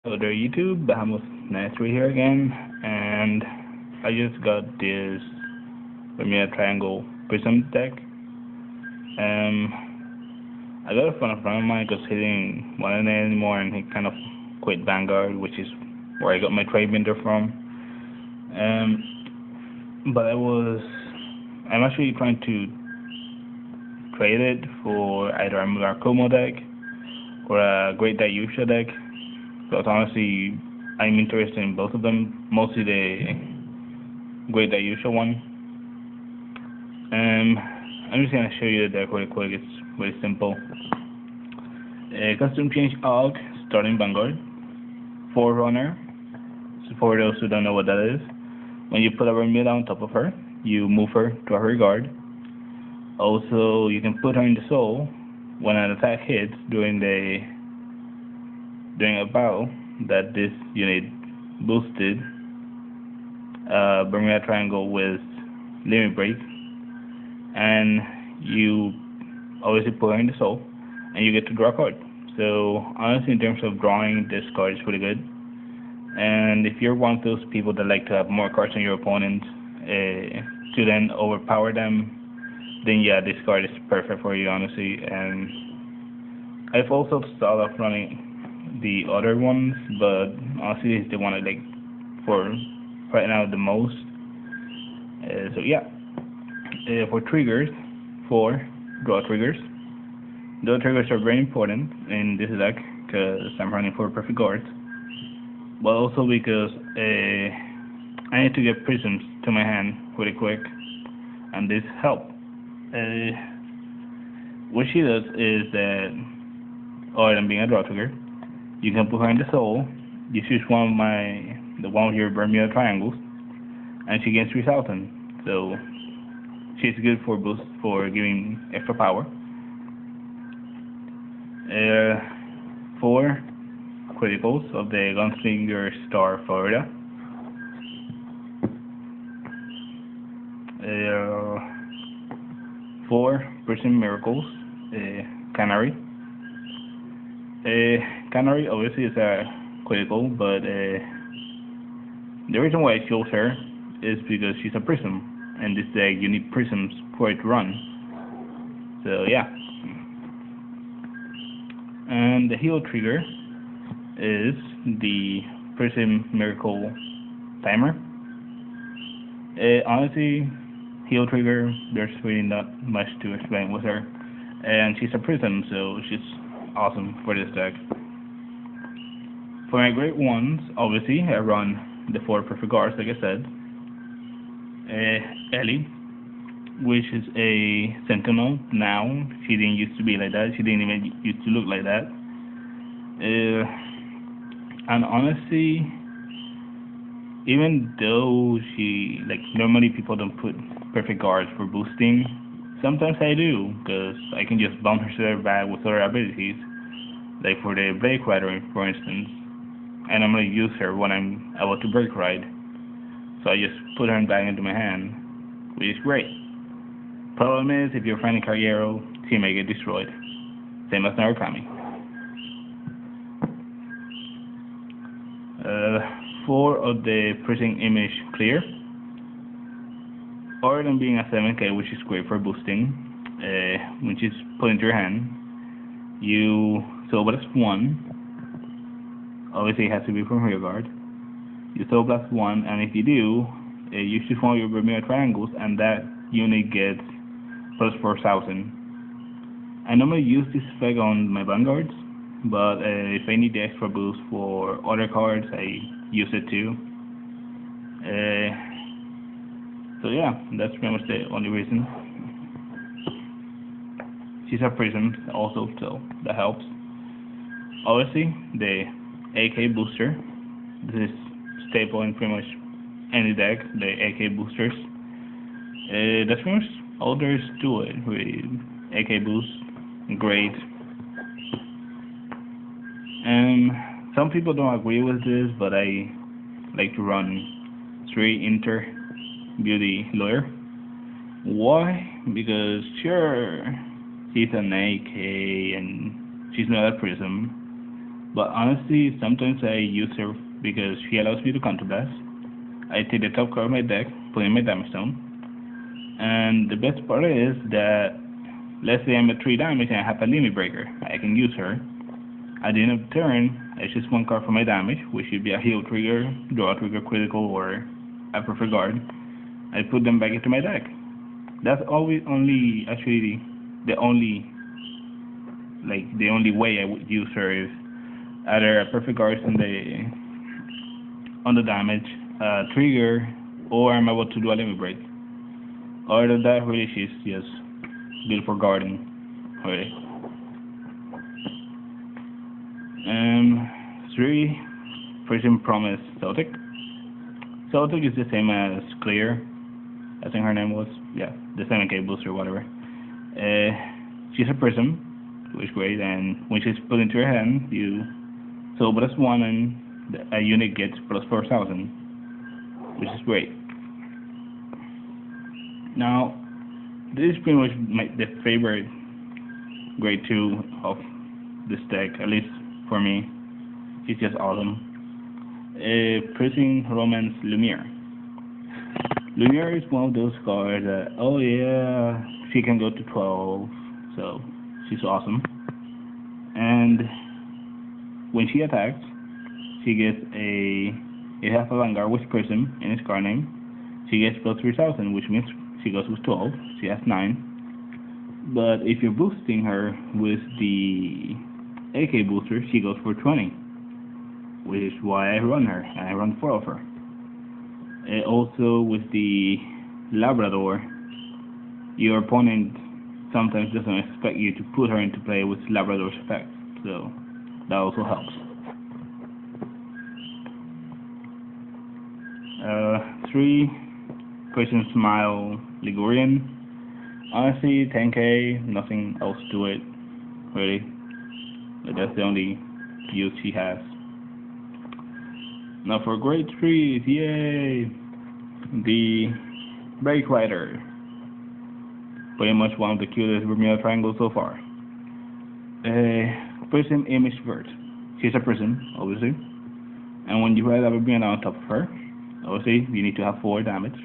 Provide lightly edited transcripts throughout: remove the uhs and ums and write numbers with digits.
Hello there YouTube, Bahamas Nasri here again, and I just got this Bermuda Triangle Prism deck. I got it from a friend of mine because he didn't want it anymore and he kind of quit Vanguard, which is where I got my trade binder from. But I'm actually trying to trade it for either a Murakumo deck or a Great Daiyusha deck. Because honestly, I'm interested in both of them, mostly the Great Daiyusha one. I'm just gonna show you the deck really quick. It's very simple. Custom change AUG, starting Vanguard. Forerunner. So for those who don't know what that is, when you put a Bermuda on top of her, you move her to a rear guard. Also, you can put her in the soul when an attack hits during a battle that this unit boosted Bermuda Triangle with limit break, and you obviously put her in the soul and you get to draw a card. So honestly, in terms of drawing, this card is pretty good. And if you're one of those people that like to have more cards than your opponent to then overpower them, then yeah, this card is perfect for you, honestly. And I've also thought of running the other ones, but honestly, it's the one I like for right now the most. So yeah, for triggers, 4 draw triggers. Those triggers are very important in this deck because I'm running 4 perfect guards, but also because I need to get prisms to my hand pretty quick, and this helps. What she does is that, other than being a draw trigger, you can put her in the soul. You choose the one with your Bermuda triangles, and she gains 3,000. So she's good for boost for giving extra power. 4 criticals of the Gunslinger Star Florida. 4 Prism-Miracles, Canary. Canary obviously is a critical, but the reason why I chose her is because she's a prism, and this deck you need prisms for it to run. So yeah. And the heal trigger is the Prism-Miracle timer. Honestly, heal trigger, there's really not much to explain with her, and she's a prism, so she's awesome for this deck. For my great ones, obviously I run the 4 perfect guards, like I said. Elly, which is a sentinel now. She didn't used to be like that. She didn't even used to look like that. And honestly, even though she, like, normally people don't put perfect guards for boosting, sometimes I do, because I can just bounce her to their back with other abilities, like for the Break Rider, for instance. And I'm going to use her when I'm about to Break Ride. So I just put her back into my hand, which is great. Problem is, if you're fighting Carriero, she may get destroyed. Same as Narukami. 4 of the Prism-Image clear. Other than being a 7k, which is great for boosting, which is put into your hand, you soul blast 1. Obviously, it has to be from rear guard. You soul blast 1, and if you do, you choose one of your Bermuda triangles, and that unit gets plus 4,000. I normally use this effect on my Vanguards, but if I need the extra boost for other cards, I use it too. So yeah, that's pretty much the only reason. She's a prism also, so that helps. Obviously, the AK booster. This is staple in pretty much any deck, the AK boosters. That's pretty much all there is to it, really. AK boost, great. Some people don't agree with this, but I like to run 3 Intelli-beauty Loire. Why? Because sure, she's an AK and she's not a prism, But honestly, sometimes I use her because she allows me to counterblast. I take the top card of my deck, put in my damage zone, and the best part is that, let's say I'm at 3 damage and I have a limit breaker, I can use her. At the end of the turn, I choose one card for my damage, which should be a heal trigger, draw trigger, critical, or a perfect guard. I put them back into my deck. That's actually the only way I would use her is either a perfect guard on the damage, trigger, or I'm able to do a limit break. Other than that, really, she's just good for guarding, really. 3, Prism-Promise Celtic. Celtic is the same as Clear, I think her name was, yeah, the 7k booster, whatever. She's a prism, which is great, and when she's put into her hand, so +1 and a unit gets +4000, which is great. Now, this is pretty much the favorite grade 2 of this deck, at least for me. It's just awesome. Prism-Romance Lumiere. Lumiere is one of those cards that, oh yeah, she can go to 12, so she's awesome. And when she attacks, she gets it has a Vanguard with Prism in its card name. She gets +3000, which means she goes with 12. She has 9. But if you're boosting her with the AK booster, she goes for 20, which is why I run her, and I run 4 of her. Also, with the Labrador, your opponent sometimes doesn't expect you to put her into play with Labrador's effect, so that also helps. 3, Prism-Smile Ligurian. Honestly, 10k, nothing else to it, really. But that's the only use she has. Now for grade 3, yay! The Break Rider. Pretty much one of the cutest Bermuda triangles so far. Prism-Image Vert. She's a prism, obviously. And when you ride a Bermuda on top of her, obviously you need to have 4 damage.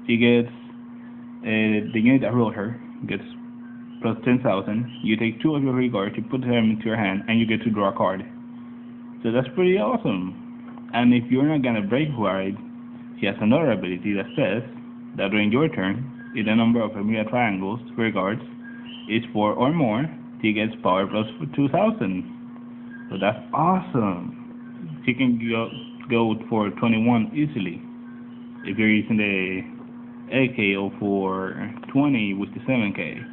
She gets, the unit that rolled her gets +10,000. You take 2 of your regards, you put them into your hand, and you get to draw a card. So that's pretty awesome. And if you're not gonna break ride, she has another ability that says that during your turn, if the number of Bermuda triangles regards is 4 or more, she gets power +2000. So that's awesome. She can go for 21 easily if you're using the 8k, or for 20 with the 7k.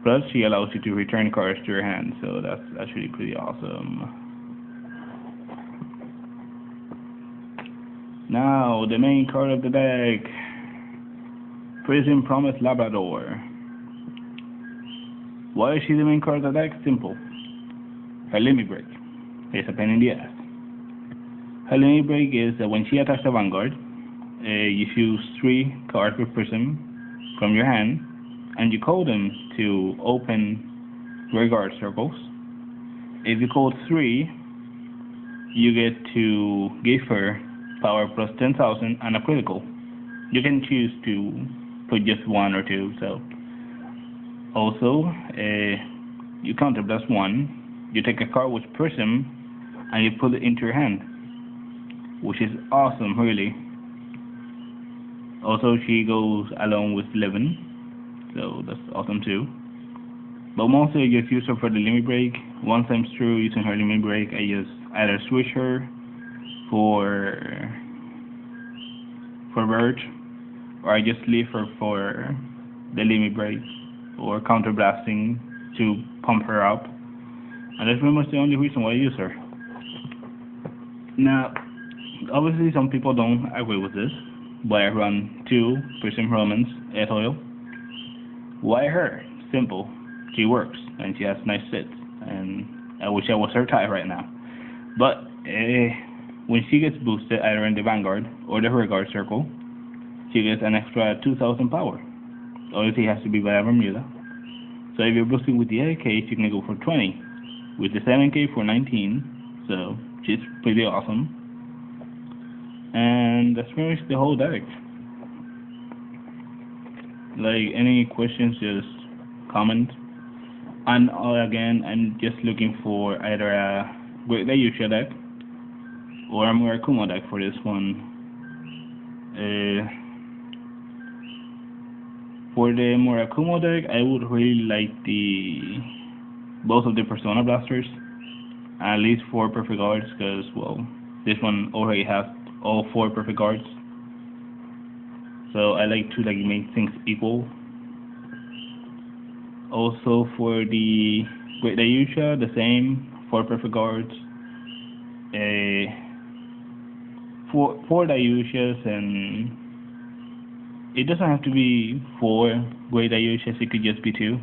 Plus, she allows you to return cards to your hand, so that's actually pretty awesome. Now, the main card of the deck, Prism-Promise Labrador. Why is she the main card of the deck? Simple. Her limit break. It's a pain in the ass. Her limit break is that when she attacks the Vanguard, you choose 3 cards with Prism from your hand, and you call them to open Vanguard circles. If you call 3, you get to give her power +10,000 and a critical. You can choose to put just 1 or 2. So also, you counter +1. You take a card with Prism and you put it into your hand, which is awesome, really. Also, she goes along with 11, so that's awesome too. But mostly I just use her for the limit break. Once I'm through using her limit break, I just either switch her for Vert, or I just leave her for the limit break or counter blasting to pump her up. And that's pretty much the only reason why I use her. Now, obviously some people don't agree with this, but I run 2 Prism-Romance Etoile. Why her? Simple. She works, and she has nice sits, and I wish I was her type right now. But when she gets boosted either in the Vanguard or the Rearguard circle, she gets an extra 2,000 power. Obviously it has to be by Bermuda. So if you're boosting with the AK, you can go for 20. with the 7k for 19, so which is pretty awesome. And that's pretty much the whole deck. Like, any questions, just comment. And again, I'm just looking for either a Great Daiyusha deck or a Murakumo deck for this one. For the Murakumo deck, I would really like both of the Persona Blasters, at least 4 perfect guards, because, well, this one already has all 4 perfect guards. So I like to make things equal. Also for the Great Daiyusha, the same, 4 perfect guards, 4 Daiyushas, and it doesn't have to be 4 Great Daiyushas, it could just be 2.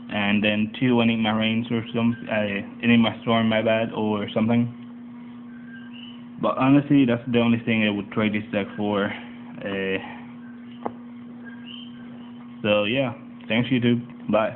And then 2 Enigma Reigns or something, Enigma Storm, my bad, or something. But honestly, that's the only thing I would trade this deck for. So yeah, thanks YouTube, bye.